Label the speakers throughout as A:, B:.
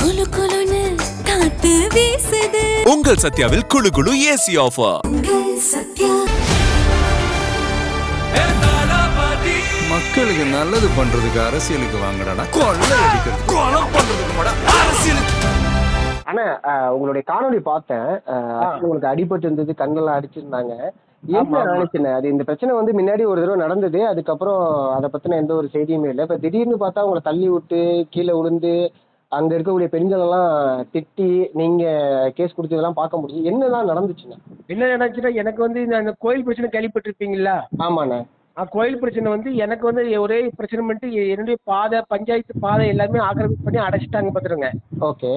A: குளு குளுன்னு காத்து வீசுது.
B: உங்கள் சத்யாவில் குளு குளு ஏசி ஆஃபர்.
A: சத்யா
C: மக்களுக்கு நல்லது பண்றதுக்கு அரசியலுக்கு வாங்கடா, கொள்ளை அடிக்கிறது கொலை பண்றதுக்கு அரசியலுக்கு.
D: ஆனா உங்களுடைய காணொலி பார்த்தேன். உங்களுக்கு அடிபட்டு இருந்தது, கண்ணெல்லாம் அடிச்சிருந்தாங்க. என்ன நினைச்சுன அது இந்த பிரச்சனை வந்து முன்னாடி ஒரு தடவை நடந்தது, அதுக்கப்புறம் அதை பத்தின எந்த ஒரு செய்தியுமே இல்லை. இப்ப திடீர்னு பார்த்தா உங்களை தள்ளி விட்டு கீழே விழுந்து அங்க இருக்கக்கூடிய பெண்கள் எல்லாம் திட்டி நீங்க கேஸ் கொடுத்ததெல்லாம் பார்க்க முடியும். என்னதான் நடந்துச்சுன்னா?
E: என்ன நினைச்சுன்னா, எனக்கு வந்து இந்த கோயில் பிரச்சனை கேள்விப்பட்டிருப்பீங்களா?
D: ஆமாண்ணே.
E: கோயில் பிரச்சனை வந்து எனக்கு வந்து ஒரே பிரச்சனை பண்ணிட்டு என்னுடைய பாதை, பஞ்சாயத்து பாதை எல்லாமே ஆக்கிரமிப்பு பண்ணி அடைச்சிட்டாங்க பார்த்துருங்க.
D: ஓகே.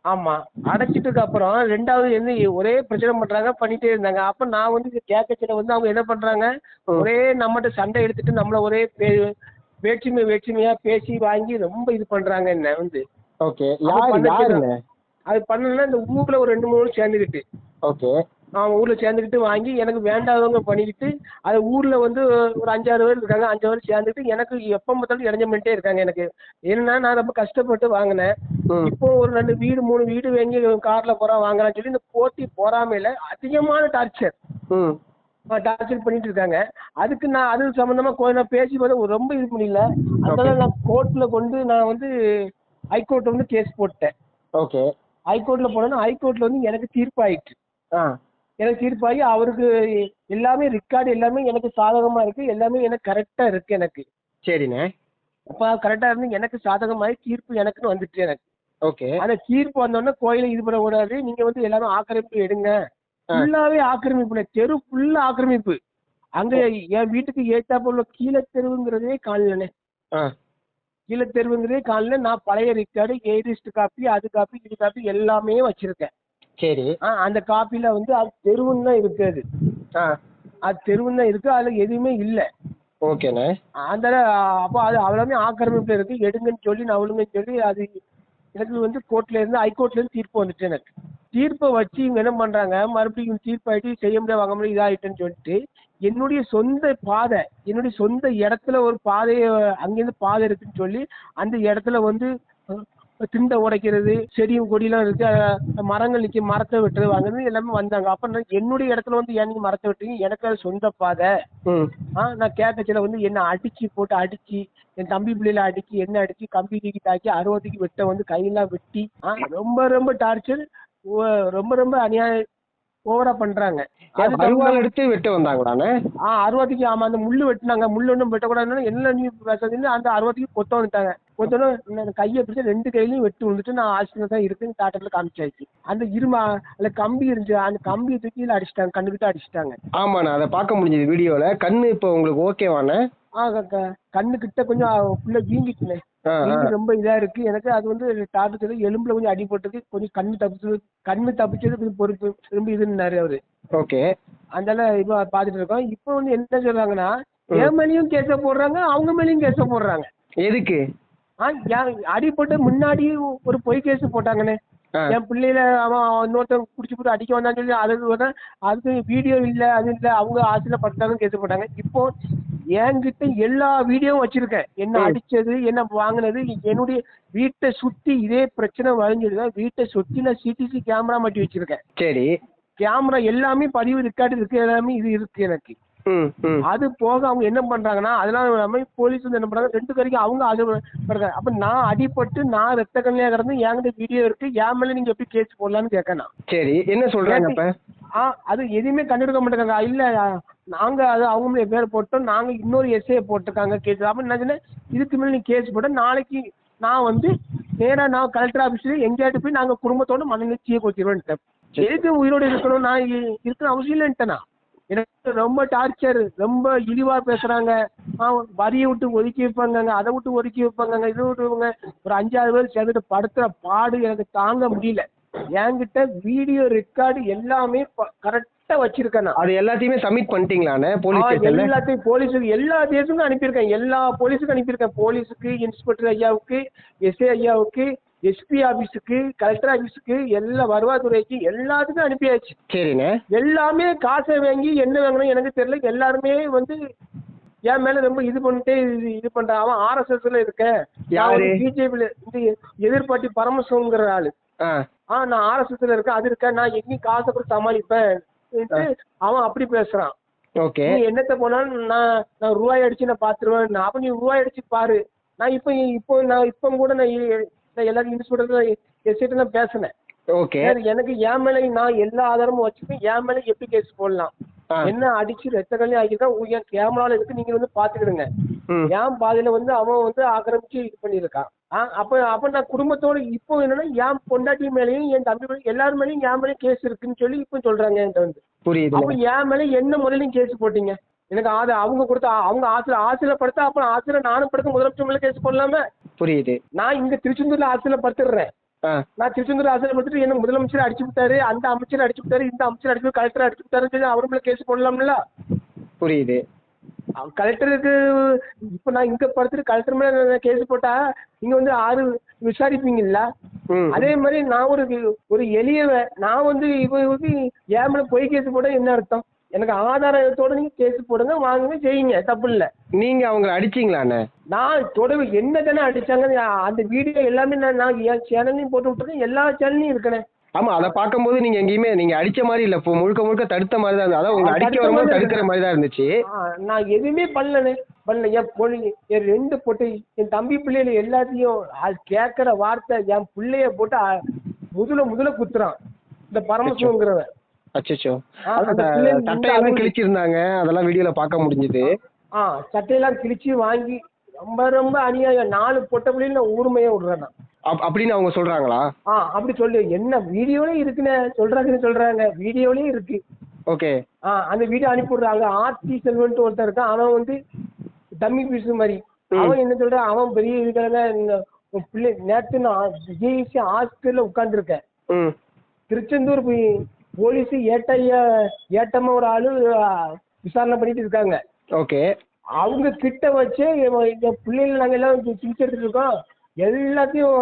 E: ஆமா, அடைச்சிட்டுக்கு அப்புறம் ரெண்டாவது வந்து ஒரே பிரச்சனை பண்றாங்க, பண்ணிட்டே இருந்தாங்க. அப்ப நான் வந்து கேட்கச்சில வந்து அவங்க என்ன பண்றாங்க, ஒரே நம்மகிட்ட சண்டை எடுத்துட்டு நம்மள ஒரே வேற்றுமையா பேசி வாங்கி ரொம்ப இது பண்றாங்க என்ன வந்து.
D: ஓகே.
E: அது பண்ணணும்னா இந்த ஊர்ல ஒரு 2-3 சேர்ந்துக்கிட்டு,
D: ஓகே,
E: அவன் ஊர்ல சேர்ந்துக்கிட்டு வாங்கி எனக்கு வேண்டாதவங்க பண்ணிக்கிட்டு, அது ஊர்ல வந்து ஒரு 5-6 பேர் இருக்காங்க. 5 பேர் சேர்ந்துக்கிட்டு எனக்கு எப்ப பார்த்தாலும் இடைஞ்சம் பண்ணிட்டே இருக்காங்க. எனக்கு என்னன்னா, நான் ரொம்ப கஷ்டப்பட்டு வாங்கினேன். இப்போ ஒரு 2 வீடு 3 வீடு வாங்கி கார்ல போறா வாங்கலாம்னு சொல்லி இந்த போட்டி போறாமையில அதிகமான டார்ச்சர் பண்ணிட்டு இருக்காங்க. அதுக்கு நான் அது சம்பந்தமா கொஞ்சம் பேசி பார்த்து ரொம்ப இது முடியல. அதனால நான் கோர்ட்ல கொண்டு நான் வந்து ஹைகோர்ட்ல வந்து கேஸ் போட்டேன்.
D: ஓகே.
E: ஹைகோர்ட்ல போனோன்னா ஹைகோர்ட்ல வந்து எனக்கு தீர்ப்பாயிட்டு. எனக்கு தீர்ப்பாகி அவருக்கு எல்லாமே ரெக்கார்டு எல்லாமே எனக்கு சாதகமா இருக்கு, எல்லாமே எனக்கு கரெக்டா இருக்கு எனக்கு.
D: சரிண்ணே.
E: அப்ப கரெக்டா இருந்து எனக்கு சாதகமாயி தீர்ப்பு எனக்குன்னு வந்துட்டு எனக்கு.
D: ஓகே.
E: அந்த தீர்ப்பு வந்தோடனே கோயிலை இது பண்ணக்கூடாது, நீங்க வந்து எல்லாமே ஆக்கிரமிப்பு எடுங்க. ஃபுல்லாவே ஆக்கிரமிப்பு, தெரு ஃபுல்லா ஆக்கிரமிப்பு. அங்க என் வீட்டுக்கு ஏத்தாப்புல உள்ள கீழே தெருவுங்கிறதே காணலனே. கீழே தெருவுங்கிறதே காணல. நான் பழைய ரெக்கார்டு, ஏரிஸ்ட் காப்பி, அது காப்பி, இது காப்பி எல்லாமே வச்சிருக்கேன்.
D: சரி.
E: அந்த காப்பில வந்து அது தெருவுன்னு தான் இருக்கு. அது தெருவுன்னு தான் இருக்கு, அதுல எதுவுமே இல்ல.
D: ஓகேண்ணே.
E: அந்த அப்போ அது அவ்வளவுமே ஆக்கிரமிப்புல இருக்கு, எடுங்கன்னு சொல்லி நவலுங்கன்னு சொல்லி அது எனக்கு வந்து கோர்ட்ல இருந்து ஹைகோர்ட்ல இருந்து தீர்ப்பு வந்துட்டு எனக்கு. தீர்ப்பை வச்சு இவங்க என்ன பண்றாங்க, மறுபடியும் தீர்ப்பாயிட்டு செய்ய முடியாது வாங்க முடியாது இதாயிட்டுன்னு சொல்லிட்டு என்னுடைய சொந்த பாதை, என்னுடைய சொந்த இடத்துல ஒரு பாதையை அங்கிருந்து பாதை இருக்குன்னு சொல்லி அந்த இடத்துல வந்து திண்டை உடைக்கிறது, செடியும் கொடியெல்லாம் இருக்கு, மரங்கள் நிற்க மரத்தை வெட்டுறது வாங்குறது எல்லாமே வந்தாங்க. அப்ப என்னுடைய இடத்துல வந்து ஏன் நீங்க மரத்தை வெட்டுறீங்க, எனக்கு அது சொந்த பாதை. நான் கேட்கச்சில வந்து என்ன அடிச்சு என் தம்பி பிள்ளைல அடிச்சு என்ன அடிச்சு கம்பி தூக்கி தாக்கி 60க்கு வெட்ட வந்து கையெல்லாம் வெட்டி ரொம்ப ரொம்ப டார்ச்சர், ரொம்ப ரொம்ப அநியாயம் ஓவரா பண்றாங்க.
D: எடுத்து வெட்ட வந்தாங்களானே?
E: 60க்கு. ஆமா, அந்த முள்ளு வெட்டினாங்க. முள்ளு ஒன்றும் வெட்டக்கூடாதுன்னு என்ன நீ பேசுறதுன்னு அந்த 60க்கு கொத்த வந்துட்டாங்க. கொத்தோன்னு கையை பிடிச்சி 2 கையிலையும் வெட்டி வந்துட்டு நான் ஆஸ்பத்திரி தான் இருக்குன்னு டாக்டர்ல காமிச்சாச்சு. அந்த அதுல கம்பி இருந்துச்சு, அந்த கம்பியை தூக்கி அடிச்சிட்டாங்க, கண்ணுக்கிட்ட அடிச்சிட்டாங்க.
D: ஆமாண்ணா, அதை பார்க்க முடிஞ்சது வீடியோல. கண்ணு இப்போ உங்களுக்கு ஓகேவாண்ணே?
E: கண்ணு கிட்ட கொஞ்சம் ஃபுல்லா வீங்கிட்டுனே, ரொம்ப இதா இருக்கு எனக்கு. அது வந்து டாக்டர் எலும்புல கொஞ்சம் அடிபட்டது, கொஞ்சம் கண்ணு தப்பிச்சது கொஞ்சம் பொறுப்பு ரொம்ப இதுன்னாரு அவரு.
D: ஓகே.
E: அதனால இப்போ பாத்துட்டு இருக்கோம். இப்போ வந்து என்ன சொல்றாங்கன்னா, என் மேலேயும் கேஸ போடுறாங்க, அவங்க மேலேயும் கேஸ போடுறாங்க.
D: எதுக்கு?
E: அடிபட்டு முன்னாடி ஒரு பொய் கேஸ் போட்டாங்கண்ணே. என் பிள்ளையில அவன் இன்னொருத்தன் குடிச்சு போட்டு அடிக்க வந்தான்னு சொல்லி அதுக்கு வீடியோ இல்ல, அது இல்ல, அவங்க ஆசையில பட்டாங்கன்னு கேஸ் போட்டாங்க. இப்போ என்கிட்ட எல்லா வீடியோவும் வச்சிருக்கேன், என்ன அடிச்சது, என்ன வாங்கினது. என்னுடைய வீட்டை சுத்தி இதே பிரச்சனை வரைஞ்சிருக்கேன். வீட்டை சுத்தி நான் சிசிடிவி கேமரா மாட்டி வச்சிருக்கேன். சரி. கேமரா எல்லாமே பதிவு ரெக்கார்டு இருக்கு, எல்லாமே இது இருக்கு எனக்கு. அது போக அவங்க என்ன பண்றாங்கன்னா, அதெல்லாம் போலீஸ் வந்து என்ன பண்றாங்க, 2 வரைக்கும் அவங்க ஆசைப்படுறாங்க. அப்ப நான் அடிபட்டு நான் ரத்த கண்ணியா கிடந்து என்கிட்ட வீடியோ இருக்கு, என் மேல நீங்க எப்படி கேஸ் போடலான்னு கேட்கணும்.
D: சரி, என்ன சொல்றாங்க அப்ப?
E: அது எதுவுமே கண்டுபிடிக்க மாட்டேங்க. இல்ல நாங்க அது அவங்க மேல பேர் போட்டோம், நாங்க இன்னொரு எஸ்ஐ போட்டிருக்காங்க கேஸ். அப்ப என்ன, இதுக்கு மேல நீ கேஸ் போட்ட நாளைக்கு நான் வந்து நேரா நான் கலெக்டர் ஆபீஸ்ல எங்கேயாட்டு போய் நாங்க குடும்பத்தோட மனநிலைச்சியை கொத்திடுவேன். எதுக்கு உயிரோடு இருக்கணும், நான் இருக்கிற அவசியம் இல்லைன்ட்டேனா. எனக்கு ரொம்ப டார்ச்சர், ரொம்ப இழிவா பேசுறாங்க. வரியை விட்டு ஒதுக்கி வைப்பாங்க, அதை விட்டு ஒதுக்கி வைப்பாங்க, இதை விட்டுவங்க. ஒரு 5-6 பேர் சேர்ந்துட்டு படுத்துற பாடு எனக்கு தாங்க முடியல. என்கிட்ட வீடியோ ரெக்கார்டு எல்லாமே கரெக்டா வச்சிருக்கேன்.
D: அது எல்லாத்தையுமே சப்மிட் பண்ணிட்டீங்களானே போலீஸ்?
E: எல்லாத்தையும் போலீஸுக்கு எல்லா தேசமும் அனுப்பியிருக்கேன், எல்லா போலீஸுக்கும் அனுப்பியிருக்கேன். போலீஸுக்கு, இன்ஸ்பெக்டர் ஐயாவுக்கு, எஸ்ஐ ஐயாவுக்கு, எஸ்பி ஆபீஸுக்கு, கலெக்டர் ஆபீஸுக்கு, எல்லா வருவாய்த்துறைக்கு எல்லாத்துக்கும் அனுப்பியாச்சு.
D: சரிண்ணே.
E: எல்லாமே காசை வாங்கி என்ன வாங்கணும் எனக்கு தெரியல. எல்லாருமே வந்து என் மேல ரொம்ப இது பண்ணிட்டு இது பண்றான். அவன் RSSல இருக்கேன்,
D: யாரு?
E: பிஜேபியில இந்த எதிர்பார்ட்டி பரமசிவங்கிற ஆளு. நான் RSSல இருக்கேன், அது இருக்கேன், நான் எங்கேயும் காசை கூட சமாளிப்பேன் அவன் அப்படி பேசுறான்.
D: ஓகே,
E: நீ என்னத்த போனாலும் நான் ரூபாய் அடிச்சு நான் பாத்துருவேன். அப்ப நீ ரூபாய் அடிச்சு பாரு. நான் இப்போ கூட நான் எல்லாரும் இன்ஸ்பெக்டர் எஸ்ஐட்ட நான் பேசினேன்.
D: ஓகே,
E: எனக்கு என் மேல நான் எல்லா ஆதாரமும் வச்சுக்கேன், என் மேல எப்படி கேஸ் போடலாம், என்ன அடிச்சு ரத்த கல்யாணம் ஆகிருக்கான், என் கேமரால இருக்கு, நீங்க வந்து பாத்துக்கிடுங்க. என் பாதையில வந்து அவன் ஆக்கிரமிச்சு இது பண்ணிருக்கான். அப்ப நான் குடும்பத்தோட இப்போ என்னன்னா என் பொண்டாட்டி மேலேயும் என் தம்பி மேலேயும் எல்லாரும் மேலேயும் என் மேலேயும் கேஸ் இருக்குன்னு சொல்லி இப்போ சொல்றாங்க என்கிட்ட வந்து.
D: புரியுது.
E: அப்ப என் மேல என்ன முறையிலும் கேஸ் போட்டீங்க? எனக்கு அவங்க கொடுத்த அவங்க ஆசிரியர் படுத்தா அப்புறம் ஆசிரியர் நானும் படுத்த முதலமைச்சர் மேல கேஸ் போடலாமே.
D: புரியுது.
E: நான் இங்க திருச்செந்தூர்ல ஆசிரியர் படுத்துடுறேன். நான் திருச்செந்தூர் ஆசிரியர் படுத்துட்டு என்ன முதலமைச்சர் அடிச்சு விட்டாரு, அந்த அமைச்சர் அடிச்சு விட்டாரு, இந்த அமைச்சர் அடிச்சு கலெக்டர் அடிச்சு விட்டாருன்னு சொல்லி அவர் மேல கேஸ் போடலாம்ல.
D: புரியுது.
E: கலெக்டருக்கு இப்ப நான் இங்க படுத்துட்டு கலெக்டர் மேல கேஸ் போட்டா நீங்க வந்து விசாரிப்பீங்கல்ல. அதே மாதிரி நான் ஒரு எளியவன், நான் வந்து இவருக்கு என் மேல பொய் கேஸ் போட என்ன அர்த்தம்? எனக்கு ஆதாரத்தோட நீங்க கேஸ் போடுங்க, வாங்குங்க, செய்யுங்க, தப்பு இல்ல.
D: நீங்க அவங்க அடிச்சீங்களாண்ணே? நான்
E: தொடர்பு என்ன தானே அடிச்சாங்க, அந்த வீடியோ எல்லாமே நான் என் சேனல்லையும் போட்டு விட்டுருக்கேன், எல்லா சேனல்லையும் இருக்கேன்.
D: ஆமா, அதை பார்க்கும்போது நீங்க எங்கேயுமே நீங்க அடிச்ச மாதிரி இல்ல, இப்போ முழுக்க தடுத்த மாதிரி தான் இருந்தது. அதான் உங்க அடிக்க வரும்போது தடுக்கிற மாதிரி தான் இருந்துச்சு.
E: நான் எதுவுமே பண்ணல. என் 2 பொட்டை என் தம்பி பிள்ளைல எல்லாத்தையும் அது கேட்கற வார்த்தை என் பிள்ளைய போட்டு முதல்ல குத்துறான் இந்த பரமசிவங்கிறவன்.
D: அச்சோ, சட்டையெல்லாம் கிழிச்சிருந்தாங்க, அதெல்லாம் வீடியோல பார்க்க முடிஞ்சது.
E: சட்டையெல்லாம் கிழிச்சு வாங்கி ரொம்ப அநியாயம். 4 பொட்டை பிள்ளைல நான் ஊர்மையா விடுறேன்
D: அப்படின்னு அவங்க சொல்றாங்களா?
E: அப்படி சொல்லு. என்ன வீடியோலயும் இருக்குன்னு சொல்றாங்க, வீடியோலயும் இருக்கு.
D: ஓகே,
E: அந்த வீடியோ அனுப்பி விடுறாங்க. ஆர்த்தி செல்வன்ட்டு ஒருத்தர் இருக்கான், அவன் வந்து டம்மி பீஸ் மாதிரி. அவன் என்ன சொல்றான், அவன் பெரிய இதுக்காக பிள்ளை நேற்று நான் ஜிஐசி ஹாஸ்பிட்டல்ல உட்காந்துருக்கேன். திருச்செந்தூர் போலீஸ் ஏட்டமா ஒரு ஆளு விசாரணை பண்ணிட்டு இருக்காங்க.
D: ஓகே,
E: அவங்க கிட்ட வச்சு எங்க பிள்ளைங்க நாங்க எல்லாம் சிகிச்சை எடுத்துட்டு இருக்கோம், எல்லாத்தையும்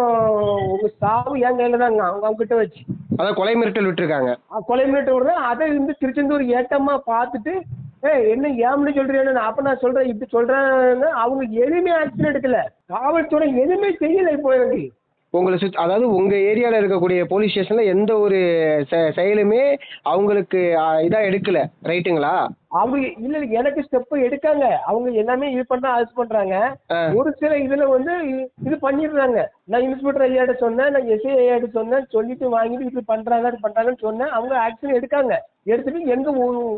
E: உங்க சாவு என் கையில தாங்க. அவங்க கிட்ட வச்சு
D: அதான் கொலை மிரட்டல் விட்டுருக்காங்க.
E: கொலை மிரட்டல் விடுறேன். அதை வந்து திருச்செந்தூர் ஏட்டமா பார்த்துட்டு என்ன ஏம்னு சொல்றேன்னு அப்ப நான் சொல்றேன், இப்படி சொல்றேன்னு அவங்க எதுவுமே ஆக்ஷன் எடுக்கல. காவல்துறை எதுவுமே செய்யல. இப்போ எனக்கு
D: உங்களை அதாவது உங்க ஏரியால இருக்கக்கூடிய போலீஸ் ஸ்டேஷன்ல எந்த ஒரு செயலுமே அவங்களுக்கு இதா எடுக்கல, ரைட்டுங்களா?
E: அவங்க இல்ல எனக்கு ஸ்டெப் எடுக்காங்க. அவங்க எல்லாமே இது பண்ணா அது பண்றாங்க. ஒரு சில இதுல வந்து இது பண்ணிடுறாங்க. நான் இன்ஸ்பெக்டர் ஐயாட்ட சொன்னேன், நான் எஸ்ஐ ஐயாட்ட சொன்னேன், சொல்லிட்டு வாங்கிட்டு இது பண்றாங்கன்னு சொன்னேன். அவங்க ஆக்ஷன் எடுக்காங்க. எடுத்துட்டு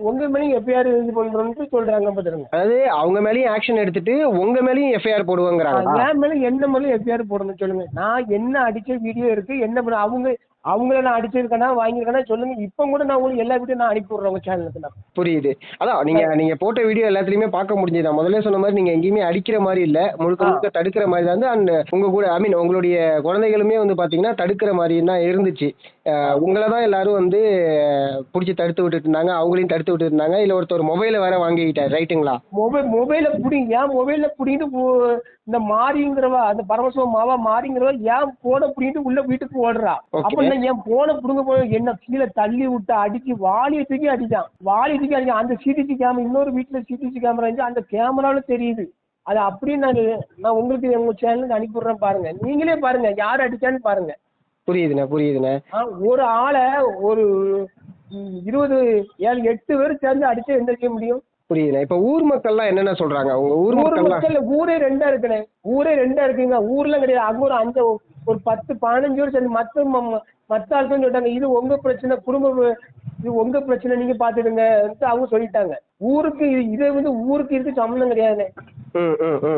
E: உங்க மேலேயும் எஃப்ஐஆர் இது பண்றோம்னு சொல்றாங்க. பாத்துருங்க,
D: அதாவது அவங்க மேலேயும் ஆக்ஷன் எடுத்துட்டு உங்க மேலேயும் எஃப்ஐஆர் போடுவாங்கிறாங்க.
E: என் மேல என்ன மேலும் எஃப்ஐஆர் போடணும் சொல்லுங்க. நான் என்ன அடிச்ச வீடியோ இருக்கு, என்ன பண்ண அவங்கள நான் அடிச்சிருக்கேனா வாங்கியிருக்கேனா சொல்லுங்க. இப்போ கூட நான் உங்களுக்கு எல்லா வீடியோ நான் அனுப்பி விடுறேன் உங்க சேனலுக்கு. புரியுது.
D: அதான் நீங்க போட்ட வீடியோ எல்லாத்துலயுமே பார்க்க முடிஞ்சது. முதல்ல சொன்ன மாதிரி நீங்க எங்கேயுமே அடிக்கிற மாதிரி இல்ல, முழுக்க தடுக்கிற மாதிரி தான். அண்ட் உங்க கூட உங்களுடைய குழந்தைகளுமே வந்து பாத்தீங்கன்னா தடுக்கிற மாதிரி தான் இருந்துச்சு. உங்களை தான் எல்லாரும் வந்து பிடிச்சி தடுத்து விட்டுட்டு இருந்தாங்க, அவங்களையும் தடுத்து விட்டு இருந்தாங்க. இல்ல ஒருத்தர் மொபைல வேற வாங்கிக்கிட்டாரு, ரைட்டுங்களா?
E: மொபைல புடிங்க, ஏன் மொபைல புடிங்கிட்டு இந்த மாறிங்கிறவா, அந்த பரமசிவம் மாவா மாறிங்கிறவா ஏன் போன புடிங்கிட்டு உள்ள வீட்டுக்கு ஓடுறா. அப்ப என் போன புடுங்க என்ன கீழே தள்ளி விட்டு அடிச்சு வாலியை தூக்கி அடிச்சான். அந்த சிசிடிவி கேமரா, இன்னொரு வீட்டுல சிசிடிவி கேமரா இருந்துச்சு, அந்த கேமரால தெரியுது. அது அப்படியே நான் உங்களுக்கு உங்க சேனலுக்கு அனுப்பி விடுறேன், பாருங்க. நீங்களே பாருங்க யார் அடிச்சான்னு பாருங்க.
D: புரியுதுண்ணே.
E: ஒரு ஆளை ஒரு 8 பேர் சேர்ந்து அடிச்சா என்ன செய்ய முடியும்?
D: புரியுதுண்ணே. இப்ப ஊர் மக்கள்லாம் என்னென்ன சொல்றாங்க? ஊர் மக்கள்
E: ஊரே 2 இருக்குண்ணே. ஊரே 2 இருக்குங்க. ஊர்லாம் கிடையாது. அங்க ஒரு 10-15 பேர் சேர்ந்து மத்த ஆட்கள் சொல்லிட்டாங்க, இது உங்க பிரச்சனை, இது உங்க பிரச்சனை, நீங்க பாத்துடுங்க அவங்க சொல்லிட்டாங்க. ஊருக்கு இதை வந்து ஊருக்கு இருக்கு சம்பந்தம் கிடையாது.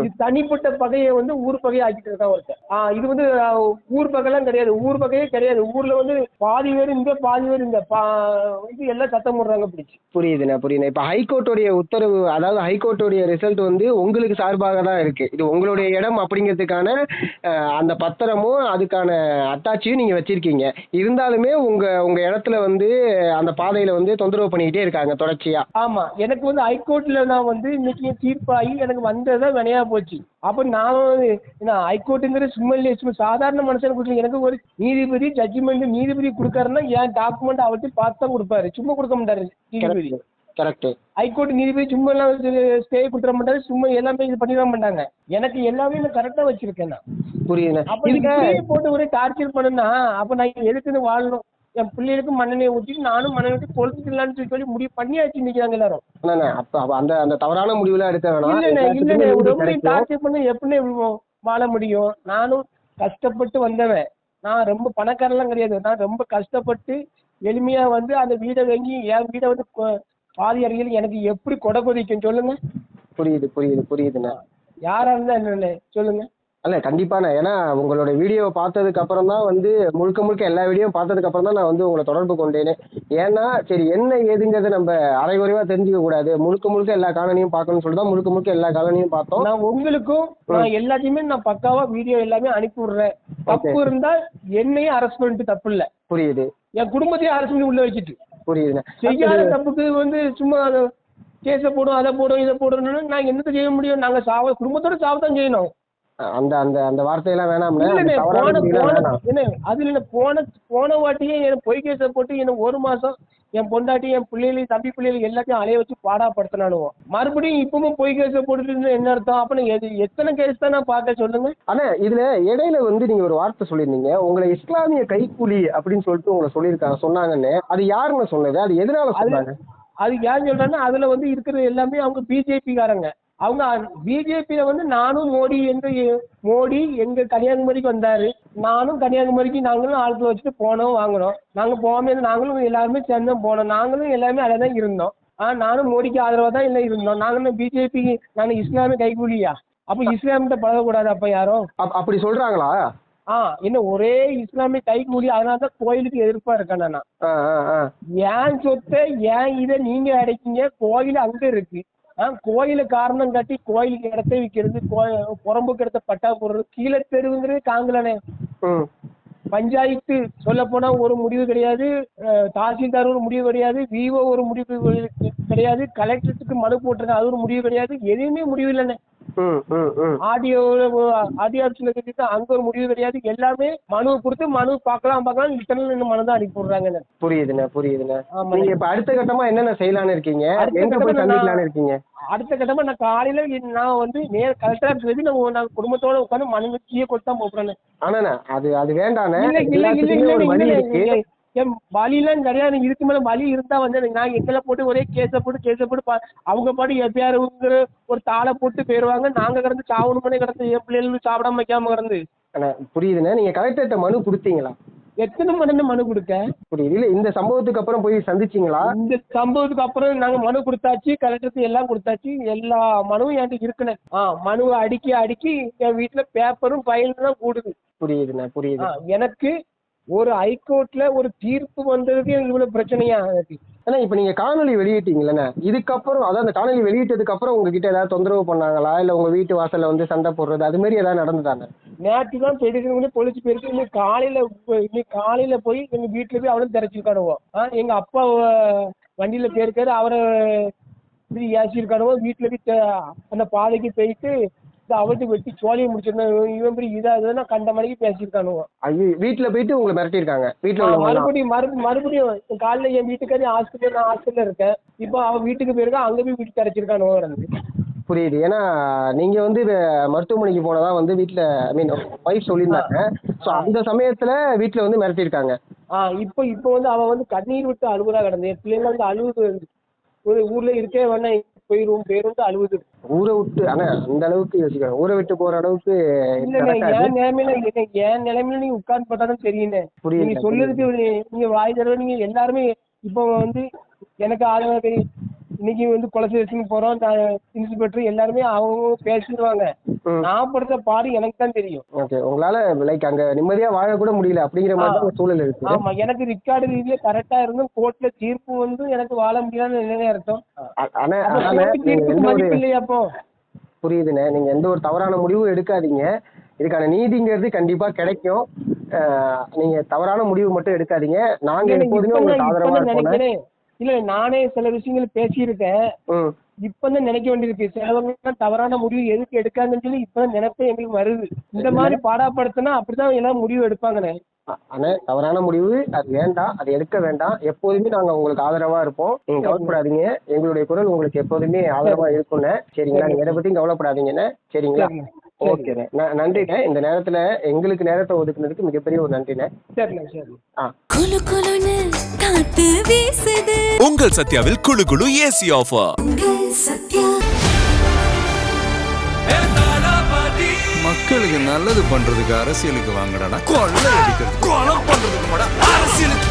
E: இது தனிப்பட்ட பகையை வந்து ஊர் பகையை ஆக்கிட்டு இருக்கான் ஒருத்தர். இது வந்து ஊர் பகையெல்லாம் கிடையாது, ஊர் பகையே கிடையாது. ஊர்ல வந்து பாதி பேர் இங்க பாதி பேர் இங்க இது எல்லாம் சத்தம் போடுறாங்க பிடிச்சி.
D: புரியுதுண்ணே. இப்ப ஹைகோர்ட்டுடைய உத்தரவு, அதாவது ஹைகோர்ட்டுடைய ரிசல்ட் வந்து உங்களுக்கு சார்பாக தான் இருக்கு. இது உங்களுடைய இடம் அப்படிங்கிறதுக்கான அந்த பத்திரமும் அதுக்கான அட்டாச்சியும் நீங்க வச்சிருக்கீங்க. இருந்தாலுமே உங்க இடத்துல வந்து அந்த பாதையில வந்து தொந்தரவு பண்ணிக்கிட்டே இருக்காங்க தொடர்ச்சியா.
E: ஆமா, எனக்கு வந்து ஹைகோர்ட்ல நான் வந்து இன்னைக்கு தீர்ப்பாகி எனக்கு வந்ததான் வினையா போச்சு. அப்ப நான் ஹைகோர்ட்டுங்கிற சும்மா இல்லையே, சாதாரண மனுஷனுக்கு எனக்கு ஒரு நீதிபதி கொடுக்காருன்னா என் டாக்குமெண்ட் அவர்கிட்ட பார்த்து தான் கொடுப்பாரு, சும்மா கொடுக்க மாட்டாரு நீதிபதி.
D: கரெக்ட்.
E: ஹைகோர்ட் நீதிபதி சும்மா எல்லாம் ஸ்டே கொடுத்துட மாட்டாரு, சும்மா எல்லாமே இது பண்ணிட மாட்டாங்க. எனக்கு எல்லாமே நான் கரெக்டா வச்சிருக்கேன் நான்.
D: புரியுதுண்ணே.
E: அப்ப நீங்க போட்டு ஒரே டார்ச்சர் பண்ணுனா அப்ப நான் எதுக்குன்னு வாழணும்? என் பிள்ளைகளுக்கு மண்ணெண்ணெய் ஊற்றிட்டு நானும் மண்ணெண்ணெய் ஊற்றி கொளுத்துக்கலான்னு சொல்லி முடிவு பண்ணியாச்சு நிக்கிறாங்க எல்லாரும்.
D: அப்ப அந்த அந்த தவறான முடிவுலாம் எடுக்க வேணாம்.
E: இல்லண்ணே ரொம்ப டார்ச்சர் பண்ண எப்படி வாழ முடியும்? நானும் கஷ்டப்பட்டு வந்தவன். நான் ரொம்ப பணக்காரெல்லாம் கிடையாது. நான் ரொம்ப கஷ்டப்பட்டு எளிமையா வந்து அந்த வீடை வாங்கி என் வீடை வந்து பாதி அறிஞர் எனக்கு எப்படி கொடை கொதிக்கும் சொல்லுங்க.
D: புரியுதுண்ணே.
E: யாரா இருந்தா என்ன சொல்லுங்க.
D: அல்ல கண்டிப்பாண்ணே. ஏன்னா உங்களோட வீடியோவை பார்த்ததுக்கு அப்புறம் தான் வந்து முழுக்க எல்லா வீடியோவும் பார்த்ததுக்கு அப்புறம் தான் நான் வந்து உங்களை தொடர்பு கொண்டேனே. ஏன்னா சரி என்ன ஏதுங்கிறத நம்ம அரைகுறைவா தெரிஞ்சுக்க கூடாது, முழுக்க எல்லா காணொலியும் பார்க்கணும்னு சொல்லி தான் முழுக்க எல்லா காணொலியும் பார்த்தோம்.
E: நான் உங்களுக்கும் நான் எல்லாத்தையுமே நான் பக்காவா வீடியோ எல்லாமே அனுப்பி விடுறேன். தப்பு இருந்தா என்னையும் அரெஸ்ட் பண்ணிட்டு தப்பு இல்ல. புரியுது. என் குடும்பத்தையும் அரெஸ்ட் பண்ணி உள்ள வச்சுட்டு. புரியுதுண்ணே. செய்யாத தப்புக்கு வந்து சும்மா கேஸ போடும், அதை போடும், இதை போடணும்னு நாங்க என்னத்த செய்ய முடியும்? நாங்க குடும்பத்தோட சாவத்தான் செய்யணும்.
D: அந்த அந்த அந்த வார்த்தையெல்லாம் வேணாம்ல.
E: அதுல போன வாட்டியே எனக்கு பொய் கேஸ போட்டு எனக்கு 1 மாசம் என் பொண்டாட்டி என் பிள்ளைகளையும் தம்பி பிள்ளைகள் எல்லாத்தையும் அலைய வச்சு பாடாப்படுத்தினானுவோம். மறுபடியும் இப்பவும் பொய் கேஸ போட்டுட்டு என்ன அர்த்தம்? அப்ப எத்தனை கேஸ் தான் நான் பார்க்க சொல்லுங்க.
D: ஆனா இதுல இடையில வந்து நீங்க ஒரு வார்த்தை சொல்லியிருந்தீங்க, உங்களை இஸ்லாமிய கைக்கூலி அப்படின்னு சொல்லிட்டு உங்களை சொன்னாங்கன்னு. அது யாருன்னு சொன்னது? அது எதனால சொன்னாங்க?
E: அது ஏன் சொல்றேன்னா அதுல வந்து இருக்கிற எல்லாமே அவங்க பிஜேபி காரங்க. அவங்க பிஜேபியில வந்து நானும் மோடி எங்க கன்னியாகுமரிக்கு வந்தாரு. நானும் கன்னியாகுமரிக்கு நாங்களும் ஆட்களை வச்சுட்டு போனோம் வாங்கினோம். நாங்க போகாம நாங்களும் எல்லாருமே சேர்ந்து போனோம். நாங்களும் எல்லாமே அதில் தான் இருந்தோம். நானும் மோடிக்கு ஆதரவா தான் எல்லாம் இருந்தோம். நாங்களும் பிஜேபி நானும் இஸ்லாமிய கைக்கூலியா? அப்ப இஸ்லாமிட்ட பழகக்கூடாது அப்ப யாரும்
D: அப்படி சொல்றாங்களா?
E: என்ன ஒரே இஸ்லாமிய கைக்கூலி, அதனாலதான் கோயிலுக்கு எதிர்ப்பா இருக்கேன் நான். ஏன் சொத்தை ஏன் இதை நீங்க அடைக்கீங்க? கோயில் அங்க இருக்கு. கோயில காரணம் காட்டி கோயிலுக்கு இடத்த விற்கிறது, புறம்புக்கு இடத்த பட்டா போடுறது, கீழே தெருவுங்கிறது காங்கலனே. பஞ்சாயத்து சொல்ல போனா ஒரு முடிவு கிடையாது, தாசில்தார் ஒரு முடிவு கிடையாது, விஓ ஒரு முடிவு கிடையாது, கலெக்டருக்கு மனு போட்டிருக்கேன் அது ஒரு முடிவு கிடையாது, எதுவுமே முடிவு இல்லைண்ணே. ஆடியோ ஆஃபீஸ்ல கட்டிட்டு அங்க ஒரு முடிவு கிடையாது. எல்லாமே மனுவை கொடுத்து மனு பார்க்கலாம் லிட்டர்ல மனு தான் அனுப்பி விடுறாங்க.
D: புரியுதுண்ணே. நீங்க இப்ப அடுத்த கட்டமா என்னென்ன செய்யலான்னு இருக்கீங்க?
E: அடுத்த கட்டமா நான் காலையில நான் வந்து கலெக்டர் ஆஃபீஸ் வச்சு நான் குடும்பத்தோட உட்காந்து மனு கீழே கொடுத்து தான் போறேன்.
D: ஆனா அது வேண்டானே.
E: என் வலிலாம் கிடையாது. இதுக்கு மேல வலி இருந்தா வந்து நான் எங்களை போட்டு ஒரே கேஸ போட்டு அவங்க பாட்டு எப்பயாருங்கிற ஒரு தாளை போட்டு போயிருவாங்க. நாங்க கிடந்து சாவணுமே கிடந்து என் பிள்ளைகளும் சாப்பிடாம வைக்காம கிடந்து.
D: புரியுதுண்ணே. நீங்க கலெக்டர்கிட்ட மனு கொடுத்தீங்களா?
E: எத்தனை மனு கொடுக்க?
D: புரியுது. இல்ல இந்த சம்பவத்துக்கு அப்புறம் போய் சந்திச்சீங்களா?
E: இந்த சம்பவத்துக்கு அப்புறம் நாங்க மனு கொடுத்தாச்சு, கலெக்டருக்கு எல்லாம் கொடுத்தாச்சு. எல்லா மனுவும் என்கிட்ட இருக்குண்ணே. மனுவை அடுக்கி என் வீட்டுல பேப்பரும் ஃபைல் தான் கூடுது.
D: புரியுது.
E: எனக்கு ஒரு ஹைகோர்ட்ல ஒரு தீர்ப்பு வந்ததுக்கு இவ்வளவு பிரச்சனையா?
D: ஏன்னா இப்ப நீங்க காணொலி வெளியிட்டீங்களே, இதுக்கப்புறம் அதாவது அந்த காணொலி வெளியிட்டதுக்கு அப்புறம் உங்ககிட்ட ஏதாவது தொந்தரவு பண்ணாங்களா? இல்ல உங்க வீட்டு வாசல்ல வந்து சண்டை போடுறது அது மாதிரி ஏதாவது நடந்துதானே?
E: நேற்று தான் போயிட்டு பொழிச்சு போயிருக்கு. இன்னைக்கு காலையில போய் எங்க வீட்டுல போய் அவனும் திரைச்சிருக்கானுவோம். எங்க அப்பா வண்டியில போயிருக்காரு, அவரை ஏசிருக்கானுவோ. வீட்டுல போய் அந்த பாதைக்கு போயிட்டு அவர்கிட்ட வெட்டி சோழியை முடிச்சிருந்தேன். இவன் பெரிய இதாதுன்னா கண்ட மணிக்கு பேசியிருக்கானுவோ.
D: வீட்டுல போயிட்டு உங்களை மிரட்டிருக்காங்க. வீட்டுல மறுபடியும்
E: காலைல என் வீட்டுக்காரி நான் ஹாஸ்பிட்டல்ல இருக்கேன். இப்போ அவன் வீட்டுக்கு போயிருக்கா, அங்க போய் வீட்டுக்கு அரைச்சிருக்கானுவோ.
D: புரியுது. ஏன்னா நீங்க வந்து மருத்துவமனைக்கு போனதா வந்து வீட்டுல ஒய்ஃப் சொல்லியிருந்தாங்க. சோ அந்த சமயத்துல வீட்டுல வந்து மிரட்டிருக்காங்க.
E: இப்போ வந்து அவன் வந்து கண்ணீர் விட்டு அழுகுறா கிடந்து. என் பிள்ளைங்க வந்து அழுகுது. ஒரு ஊர்ல இருக்கே வேணா போயிரும் அழுகுது.
D: ஊரை விட்டு ஆனா அந்த அளவுக்கு யோசிக்கிறேன். ஊரை விட்டு போற அளவுக்கு
E: என் நிலைமையில நீங்க உட்கார்ந்து பார்த்தாதான் தெரியுங்க. நீங்க சொல்றதுக்கு நீங்க வாய் தடவை நீங்க எல்லாருமே இப்போ வந்து எனக்கு ஆதரவு இன்னைக்கு வந்து கொலை ஸ்டேஷனுக்கு போறோம், இன்ஸ்பெக்டர் எல்லாருமே அவங்க பேசிடுவாங்க. நான் படுத்த பாடு எனக்கு தான் தெரியும்.
D: உங்களால லைக் அங்க நிம்மதியா வாழ கூட முடியல அப்படிங்கிற மாதிரி சூழல் இருக்கு.
E: ஆமா, எனக்கு ரெக்கார்டு ரீதியா கரெக்டா இருந்தும் கோர்ட்ல தீர்ப்பு வந்து எனக்கு வாழ முடியாதுன்னு என்ன அர்த்தம்? மதிப்பு இல்லையா? அப்போ
D: புரியுதுண்ணே. நீங்க எந்த ஒரு தவறான முடிவும் எடுக்காதீங்க. இதுக்கான நீதிங்கிறது கண்டிப்பா கிடைக்கும். நீங்க தவறான முடிவு மட்டும் எடுக்காதீங்க. நாங்க எப்போதுமே உங்களுக்கு ஆதரவா இருக்கோம்.
E: இல்ல நானே சில விஷயங்கள் பேசியிருக்கேன். இப்பதான் நினைக்க வேண்டியிருக்கு. சிலவங்க தவறான முடிவு எதுக்கு எடுக்காங்கன்னு சொல்லி இப்பதான் நினைப்பே எங்களுக்கு வருது. இந்த மாதிரி பாடாப்படுத்தினா அப்படிதான் எல்லாம் முடிவு எடுப்பாங்கண்ணே.
D: ஆனா தவறான முடிவு அது வேண்டாம், அது எடுக்க வேண்டாம். எப்போதுமே நாங்க உங்களுக்கு ஆதரவா இருப்போம். நீங்க கவலைப்படாதீங்க. எங்களுடைய குரல் உங்களுக்கு எப்போதுமே ஆதரவா இருக்கும்ண்ணே. சரிங்களா? நீங்க எதை பத்தியும் கவலைப்படாதீங்கண்ணே. சரிங்களா? ஓகேண்ணே. நன்றிண்ணே. இந்த நேரத்துல எங்களுக்கு நேரத்தை ஒதுக்குனதுக்கு மிகப்பெரிய ஒரு நன்றிண்ணே.
E: சரிண்ணே சரி.
A: குளு குளுன்னு காத்து வீசுது.
B: உங்கள் சத்யாவில் குளு குளு ஏசி ஆஃபர்.
A: உங்கள் சத்யா.
C: மக்களுக்கு நல்லது பண்றதுக்கு அரசியலுக்கு வாங்கடா, கொள்ளை அடிக்கிறது, கொலை பண்றதுக்கு அரசியலுக்கு